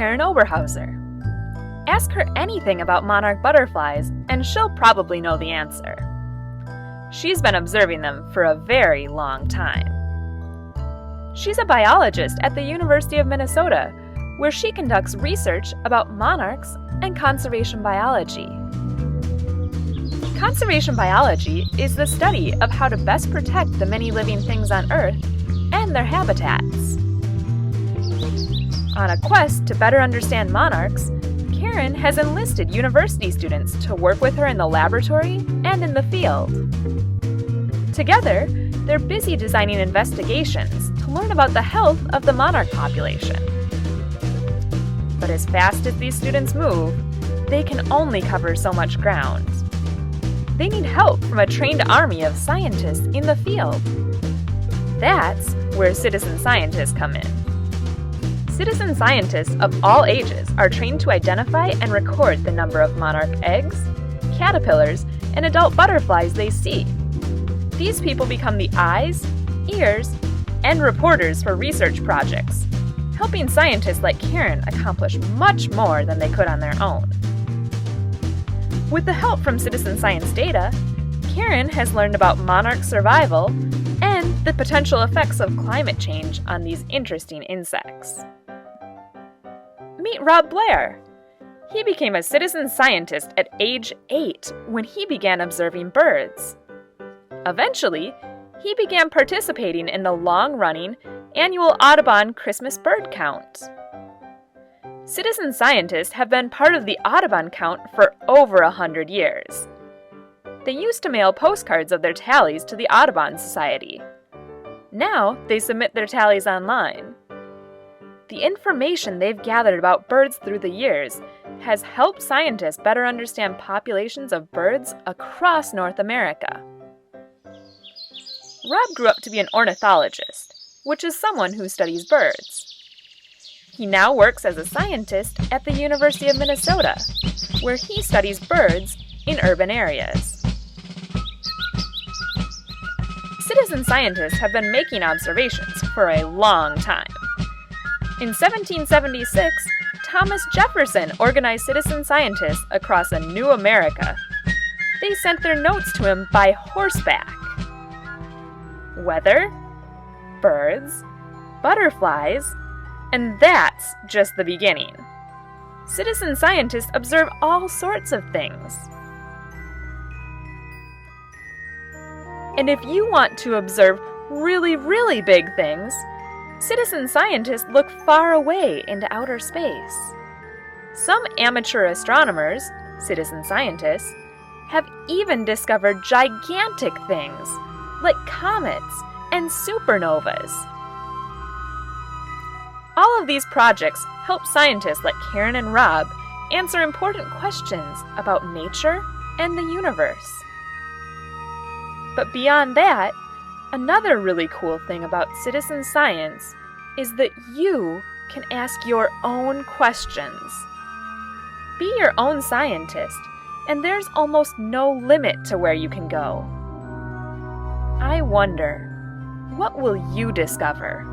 Karen Oberhauser. Ask her anything about monarch butterflies, and she'll probably know the answer. She's been observing them for a very long time. She's a biologist at the University of Minnesota, where she conducts research about monarchs and conservation biology. Conservation biology is the study of how to best protect the many living things on Earth and their habitats. On a quest to better understand monarchs, Karen has enlisted university students to work with her in the laboratory and in the field. Together, they're busy designing investigations to learn about the health of the monarch population. But as fast as these students move, they can only cover so much ground. They need help from a trained army of scientists in the field. That's where citizen scientists come in. Citizen scientists of all ages are trained to identify and record the number of monarch eggs, caterpillars, and adult butterflies they see. These people become the eyes, ears, and reporters for research projects, helping scientists like Karen accomplish much more than they could on their own. With the help from citizen science data, Karen has learned about monarch survival and the potential effects of climate change on these interesting insects. Meet Rob Blair. He became a citizen scientist at age 8 when he began observing birds. Eventually, he began participating in the long-running annual Audubon Christmas bird count. Citizen scientists have been part of the Audubon count for over 100 years. They used to mail postcards of their tallies to the Audubon Society. Now, they submit their tallies online. The information they've gathered about birds through the years has helped scientists better understand populations of birds across North America. Rob grew up to be an ornithologist, which is someone who studies birds. He now works as a scientist at the University of Minnesota, where he studies birds in urban areas. Citizen scientists have been making observations for a long time. In 1776, Thomas Jefferson organized citizen scientists across a new America. They sent their notes to him by horseback. Weather, birds, butterflies, and that's just the beginning. Citizen scientists observe all sorts of things. And if you want to observe really, really big things, citizen scientists look far away into outer space. Some amateur astronomers, citizen scientists, have even discovered gigantic things like comets and supernovas. All of these projects help scientists like Karen and Rob answer important questions about nature and the universe. But beyond that, another really cool thing about citizen science is that you can ask your own questions. Be your own scientist, and there's almost no limit to where you can go. I wonder, what will you discover?